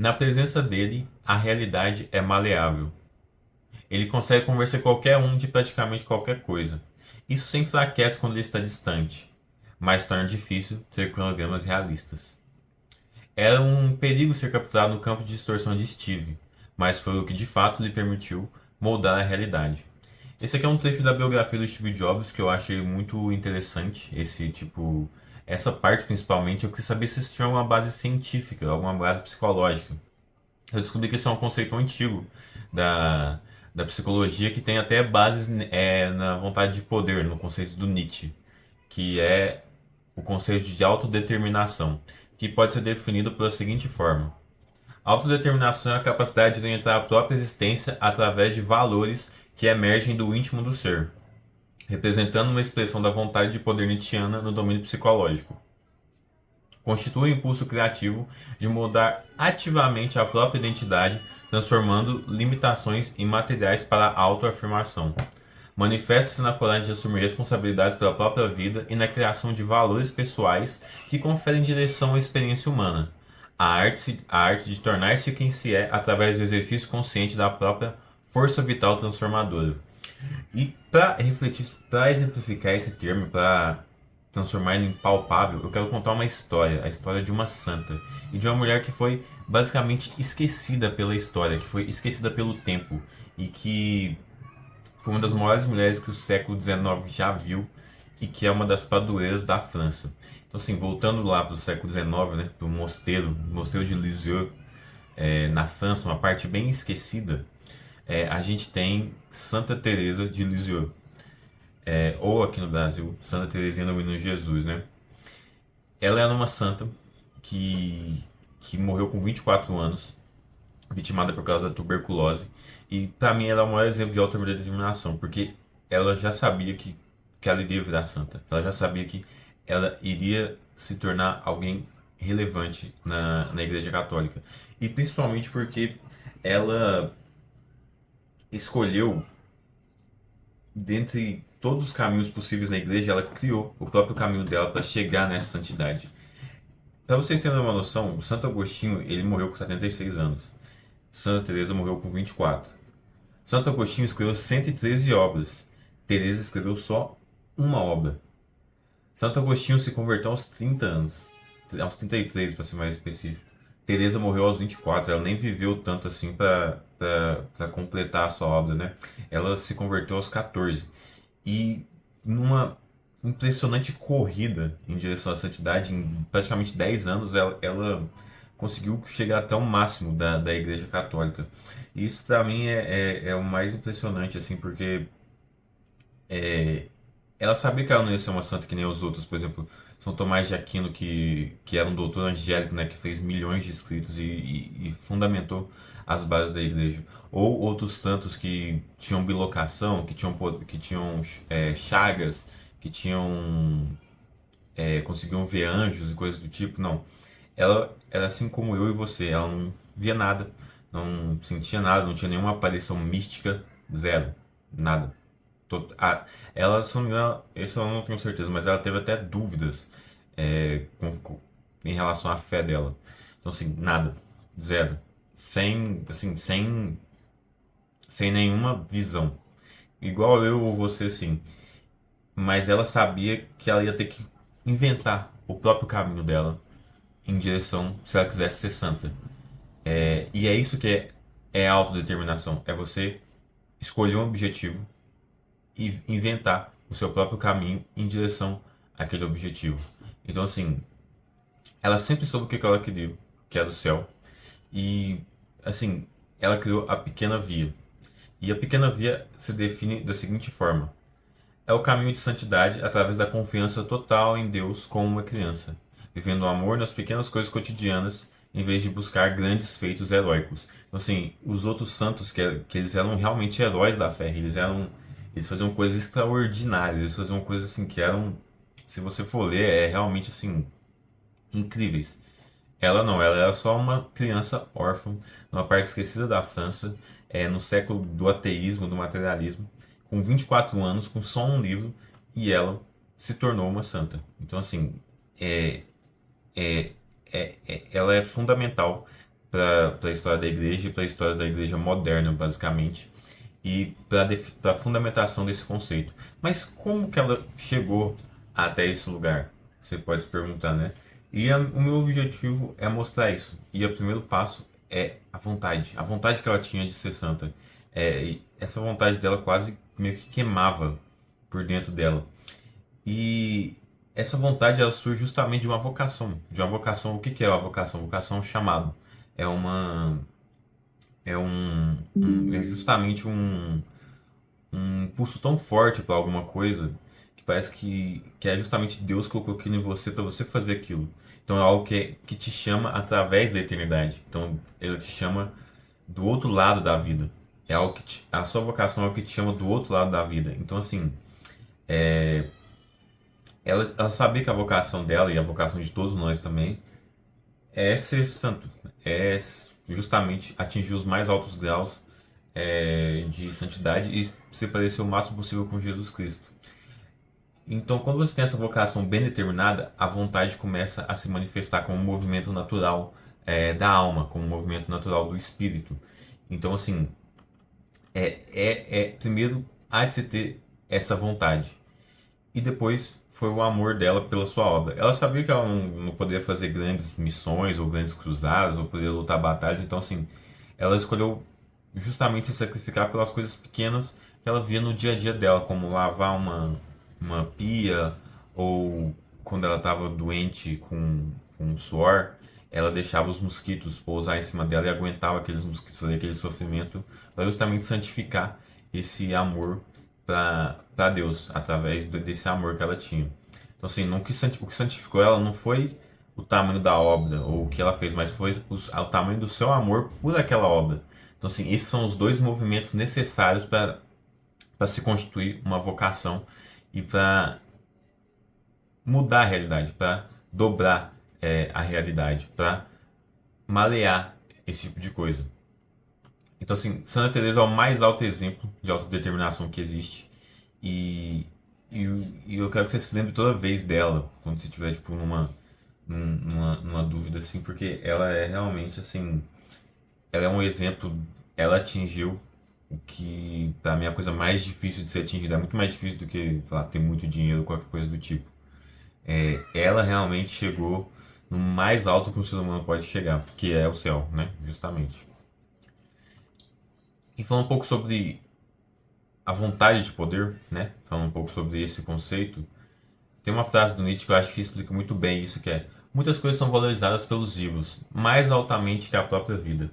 Na presença dele, a realidade é maleável. Ele consegue convencer qualquer um de praticamente qualquer coisa. Isso se enfraquece quando ele está distante, mas torna difícil ter cronogramas realistas. Era um perigo ser capturado no campo de distorção de Steve, mas foi o que de fato lhe permitiu moldar a realidade. Esse aqui é um trecho da biografia do Steve Jobs que eu achei muito interessante. Essa parte principalmente, eu queria saber se isso tinha alguma base científica, alguma base psicológica. Eu descobri que esse é um conceito antigo da, da psicologia que tem até bases na vontade de poder, no conceito do Nietzsche, que é o conceito de autodeterminação, que pode ser definido pela seguinte forma: autodeterminação é a capacidade de orientar a própria existência através de valores que emergem do íntimo do ser, representando uma expressão da vontade de poder nietzschiana no domínio psicológico. Constitui o impulso criativo de mudar ativamente a própria identidade, transformando limitações em materiais para a autoafirmação. Manifesta-se na coragem de assumir responsabilidades pela própria vida e na criação de valores pessoais que conferem direção à experiência humana. A arte de tornar-se quem se é através do exercício consciente da própria força vital transformadora. E para refletir, para exemplificar esse termo, para transformar ele em palpável, eu quero contar uma história, a história de uma santa e de uma mulher que foi basicamente esquecida pela história, que foi esquecida pelo tempo e que foi uma das maiores mulheres que o século XIX já viu e que é uma das padroeiras da França. Então, assim, voltando lá para o século XIX, né, do mosteiro de Lisieux, na França, uma parte bem esquecida, a gente tem Santa Teresa de Lisieux, ou aqui no Brasil, Santa Teresinha do Menino Jesus, né? Ela era uma santa que morreu com 24 anos, vitimada por causa da tuberculose, e para mim ela é o maior exemplo de autodeterminação, porque ela já sabia que ela iria virar santa, ela já sabia que ela iria se tornar alguém relevante na Igreja Católica, e principalmente porque ela escolheu dentre todos os caminhos possíveis na igreja, ela criou o próprio caminho dela para chegar nessa santidade. Para vocês terem uma noção, o Santo Agostinho ele morreu com 76 anos. Santa Teresa morreu com 24. Santo Agostinho escreveu 113 obras. Teresa escreveu só uma obra. Santo Agostinho se converteu aos 30 anos, aos 33 para ser mais específico. Teresa morreu aos 24, ela nem viveu tanto assim para completar a sua obra, né? Ela se converteu aos 14. E numa impressionante corrida em direção à santidade, em praticamente 10 anos, ela conseguiu chegar até o máximo da Igreja Católica. E isso para mim é o mais impressionante, assim, porque é, ela sabia que ela não ia ser uma santa que nem os outros, por exemplo, São Tomás de Aquino, que era um doutor angélico, né, que fez milhões de escritos e fundamentou as bases da igreja. Ou outros santos que tinham bilocação, que tinham chagas, que conseguiam ver anjos e coisas do tipo. Não. Ela era assim como eu e você, ela não via nada, não sentia nada, não tinha nenhuma aparição mística, zero, nada. Ela, se não me engano, isso eu não tenho certeza, mas ela teve até dúvidas em relação à fé dela. Então, assim, nada, zero. Sem nenhuma visão. Igual eu ou você, assim. Mas ela sabia que ela ia ter que inventar o próprio caminho dela em direção, se ela quisesse ser santa. E é isso que é autodeterminação. É você escolher um objetivo e inventar o seu próprio caminho em direção àquele objetivo. Então, assim, ela sempre soube o que ela queria, que era o céu, e, assim, ela criou a pequena via. E a pequena via se define da seguinte forma: é o caminho de santidade através da confiança total em Deus como uma criança, vivendo o amor nas pequenas coisas cotidianas em vez de buscar grandes feitos heróicos. Então, assim, os outros santos, que eles eram realmente heróis da fé, eles faziam coisas extraordinárias, eles faziam coisas assim que eram, se você for ler, realmente assim, incríveis. Ela não, ela era só uma criança órfã, numa parte esquecida da França, no século do ateísmo, do materialismo, com 24 anos, com só um livro, e ela se tornou uma santa. Então, assim, é, ela é fundamental para a história da igreja e para a história da igreja moderna, basicamente, e para a fundamentação desse conceito. Mas como que ela chegou até esse lugar? Você pode se perguntar, né? O meu objetivo é mostrar isso. E o primeiro passo é a vontade que ela tinha de ser santa. E essa vontade dela quase meio que queimava por dentro dela. E essa vontade ela surge justamente de uma vocação. De uma vocação, o que que é uma vocação? Vocação é um chamado. É uma é justamente um impulso tão forte para alguma coisa que parece que é justamente Deus que colocou aquilo em você para você fazer aquilo. Então é algo que te chama através da eternidade. Então ele te chama do outro lado da vida. É algo a sua vocação é o que te chama do outro lado da vida. Então assim, ela sabia que a vocação dela e a vocação de todos nós também é ser santo, é justamente atingir os mais altos graus de santidade e se parecer o máximo possível com Jesus Cristo. Então, quando você tem essa vocação bem determinada, a vontade começa a se manifestar como um movimento natural da alma, como um movimento natural do espírito. Então, assim, primeiro há de se ter essa vontade. E depois foi o amor dela pela sua obra. Ela sabia que ela não poderia fazer grandes missões ou grandes cruzadas ou poderia lutar batalhas, então assim, ela escolheu justamente se sacrificar pelas coisas pequenas que ela via no dia a dia dela, como lavar uma pia ou quando ela estava doente com suor, ela deixava os mosquitos pousar em cima dela e aguentava aqueles mosquitos ali, aquele sofrimento, para justamente santificar esse amor para Deus, através desse amor que ela tinha. Então, assim, o que santificou ela não foi o tamanho da obra ou o que ela fez, mas foi o tamanho do seu amor por aquela obra. Então, assim, esses são os dois movimentos necessários para se constituir uma vocação e para mudar a realidade, para dobrar a realidade, para malear esse tipo de coisa. Então, assim, Santa Teresa é o mais alto exemplo de autodeterminação que existe. E, e, e eu quero que você se lembre toda vez dela, quando você estiver, tipo, numa dúvida, assim, porque ela é realmente, assim, ela é um exemplo, ela atingiu o que, pra mim, é a coisa mais difícil de ser atingida. É muito mais difícil do que, sei lá, ter muito dinheiro ou qualquer coisa do tipo. Ela realmente chegou no mais alto que um ser humano pode chegar, que é o céu, né? Justamente. E falando um pouco sobre a vontade de poder, né? Falando um pouco sobre esse conceito, tem uma frase do Nietzsche que eu acho que explica muito bem isso, que é: muitas coisas são valorizadas pelos vivos, mais altamente que a própria vida.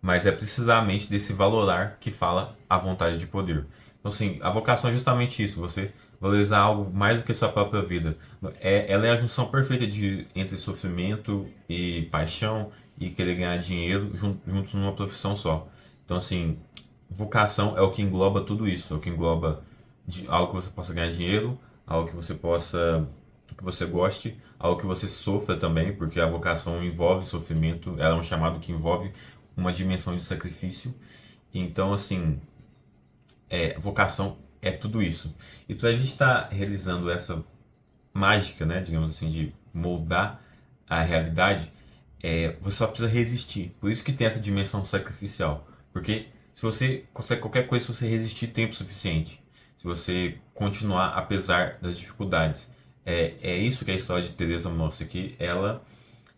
Mas é precisamente desse valorar que fala a vontade de poder. Então, assim, a vocação é justamente isso, você valorizar algo mais do que sua própria vida. Ela é a junção perfeita entre sofrimento e paixão e querer ganhar dinheiro juntos numa profissão só. Então, assim, vocação é o que engloba tudo isso, é o que engloba algo que você possa ganhar dinheiro, algo que você possa, que você goste, algo que você sofra também, porque a vocação envolve sofrimento, ela é um chamado que envolve uma dimensão de sacrifício. Então, assim, vocação é tudo isso. E para a gente estar realizando essa mágica, né, digamos assim, de moldar a realidade, você só precisa resistir. Por isso que tem essa dimensão sacrificial. Porque se você consegue qualquer coisa, se você resistir tempo suficiente, se você continuar apesar das dificuldades, é isso que a história de Teresa mostra, que ela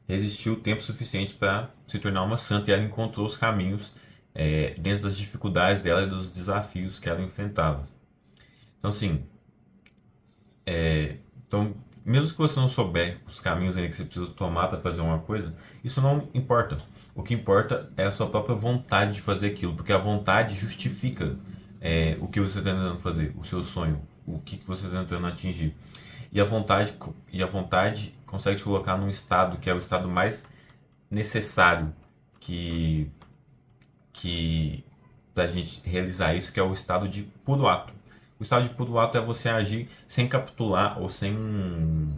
resistiu tempo suficiente para se tornar uma santa e ela encontrou os caminhos dentro das dificuldades dela e dos desafios que ela enfrentava. Então, assim, então, mesmo que você não souber os caminhos aí que você precisa tomar para fazer uma coisa, isso não importa. O que importa é a sua própria vontade de fazer aquilo, porque a vontade justifica o que você está tentando fazer, o seu sonho, o que você está tentando atingir. E a vontade consegue te colocar num estado que é o estado mais necessário que, que para a gente realizar isso, que é o estado de puro ato. O estado de puro ato é você agir sem capitular ou sem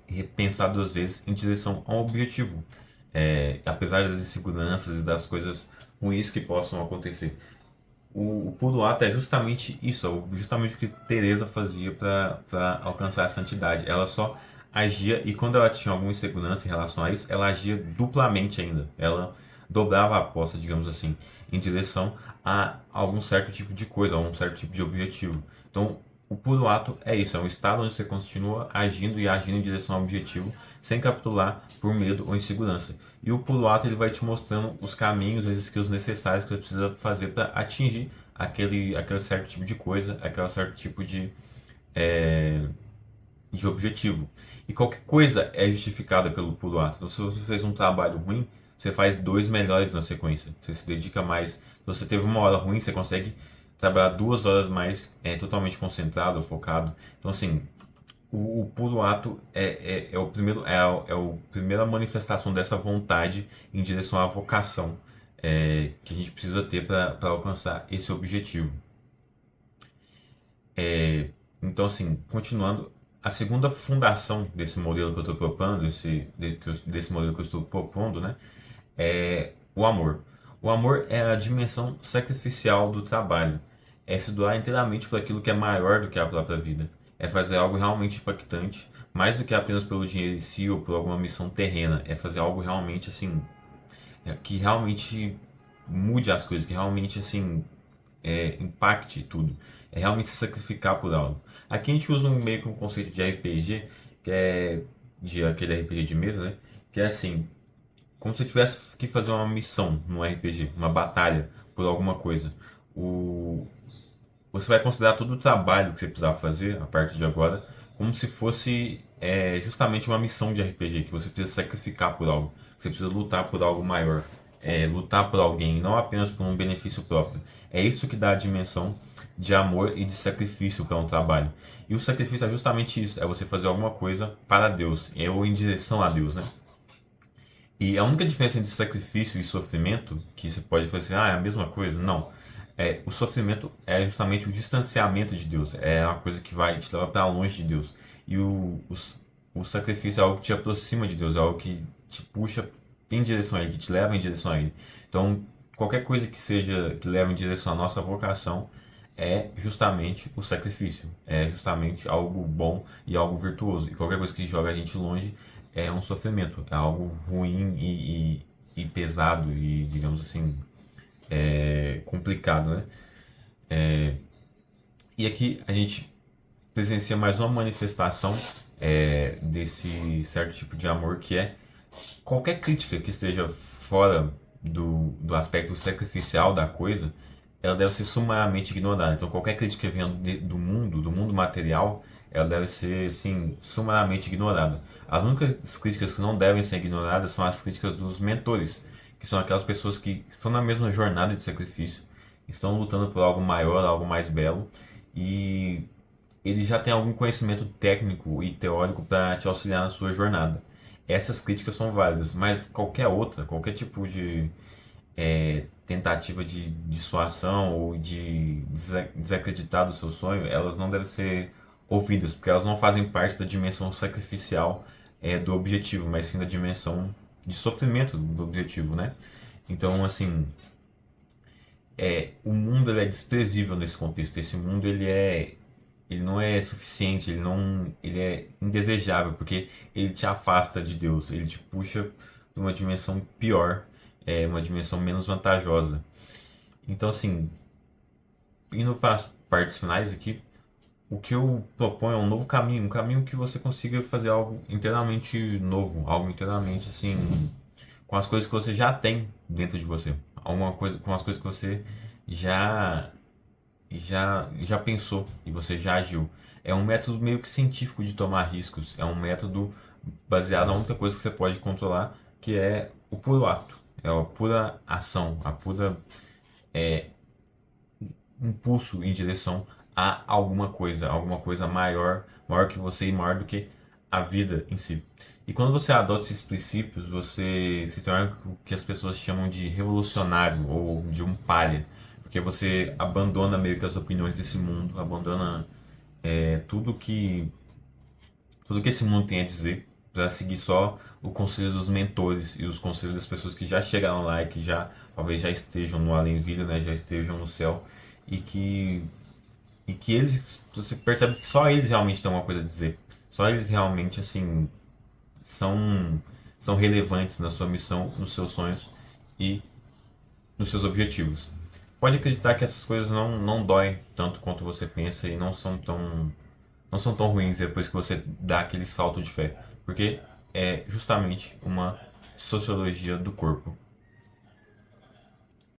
repensar duas vezes em direção a um objetivo, apesar das inseguranças e das coisas ruins que possam acontecer. O puro ato é justamente isso, justamente o que Teresa fazia para alcançar a santidade. Ela só agia, e quando ela tinha alguma insegurança em relação a isso, ela agia duplamente ainda. Ela dobrava a aposta, digamos assim, em direção a algum certo tipo de coisa, a um certo tipo de objetivo. Então, o puro ato é isso, é um estado onde você continua agindo e agindo em direção ao objetivo, sem capitular por medo ou insegurança. E o puro ato ele vai te mostrando os caminhos, as skills necessárias que você precisa fazer para atingir aquele certo tipo de coisa, aquele certo tipo é, de objetivo. E qualquer coisa é justificada pelo puro ato. Então, se você fez um trabalho ruim, você faz dois melhores na sequência. Você se dedica mais. Se você teve uma hora ruim, você consegue trabalhar 2 horas mais, totalmente concentrado, focado. Então, assim, o puro ato é o primeiro, é o primeira manifestação dessa vontade em direção à vocação que a gente precisa ter para alcançar esse objetivo. Então, assim, continuando, a segunda fundação desse modelo que eu estou propondo, desse modelo que eu estou propondo, né, é o amor. O amor é a dimensão sacrificial do trabalho. É se doar inteiramente por aquilo que é maior do que a própria vida. É fazer algo realmente impactante, mais do que apenas pelo dinheiro em si ou por alguma missão terrena. É fazer algo realmente assim, que realmente mude as coisas, que realmente assim impacte tudo. É realmente se sacrificar por algo. Aqui a gente usa meio que um conceito de RPG, que é de aquele RPG de mesa, né? Que é assim, como se eu tivesse que fazer uma missão no RPG, uma batalha por alguma coisa. O... Você vai considerar todo o trabalho que você precisava fazer a partir de agora como se fosse justamente uma missão de RPG, que você precisa sacrificar por algo, que você precisa lutar por algo maior, lutar por alguém, não apenas por um benefício próprio. É isso que dá a dimensão de amor e de sacrifício para um trabalho. E o sacrifício é justamente isso, é você fazer alguma coisa para Deus, ou em direção a Deus, né? E a única diferença entre sacrifício e sofrimento, que você pode falar assim, é a mesma coisa, não. O sofrimento é justamente o distanciamento de Deus, é uma coisa que vai te levar para longe de Deus. E o sacrifício é algo que te aproxima de Deus, é algo que te puxa em direção a Ele, que te leva em direção a Ele. Então, qualquer coisa que seja que leve em direção à nossa vocação é justamente o sacrifício, é justamente algo bom e algo virtuoso. E qualquer coisa que joga a gente longe é um sofrimento, é algo ruim e pesado e, digamos assim, complicado, né? E aqui a gente presencia mais uma manifestação desse certo tipo de amor que é qualquer crítica que esteja fora do aspecto sacrificial da coisa, ela deve ser sumariamente ignorada. Então, qualquer crítica que venha do mundo material, ela deve ser, assim, sumariamente ignorada. As únicas críticas que não devem ser ignoradas são as críticas dos mentores, que são aquelas pessoas que estão na mesma jornada de sacrifício, estão lutando por algo maior, algo mais belo, e ele já tem algum conhecimento técnico e teórico para te auxiliar na sua jornada. Essas críticas são válidas, mas qualquer outra, qualquer tipo de tentativa de dissuasão ou de desacreditar do seu sonho, elas não devem ser ouvidas, porque elas não fazem parte da dimensão sacrificial do objetivo, mas sim da dimensão de sofrimento do objetivo, né? Então, assim, o mundo ele é desprezível nesse contexto. Esse mundo ele não é suficiente, ele é indesejável, porque ele te afasta de Deus, ele te puxa para uma dimensão pior, uma dimensão menos vantajosa. Então, assim, indo para as partes finais aqui, o que eu proponho é um novo caminho, um caminho que você consiga fazer algo inteiramente novo, algo inteiramente assim, com as coisas que você já tem dentro de você, alguma coisa com as coisas que você já já pensou e você já agiu. É um método meio que científico de tomar riscos. É um método baseado na única coisa que você pode controlar, que é o puro ato. É a pura ação, a pura impulso em direção a alguma coisa maior, maior que você e maior do que a vida em si. E quando você adota esses princípios, você se torna o que as pessoas chamam de revolucionário ou de um palha, porque você abandona meio que as opiniões desse mundo, abandona tudo que esse mundo tem a dizer para seguir só o conselho dos mentores e os conselhos das pessoas que já chegaram lá e que já talvez já estejam no além-vida, né, já estejam no céu e que eles você percebe que só eles realmente têm uma coisa a dizer. Só eles realmente, assim, são, são relevantes na sua missão, nos seus sonhos e nos seus objetivos. Pode acreditar que essas coisas não doem tanto quanto você pensa e não são tão ruins depois que você dá aquele salto de fé, porque é justamente uma sociologia do corpo.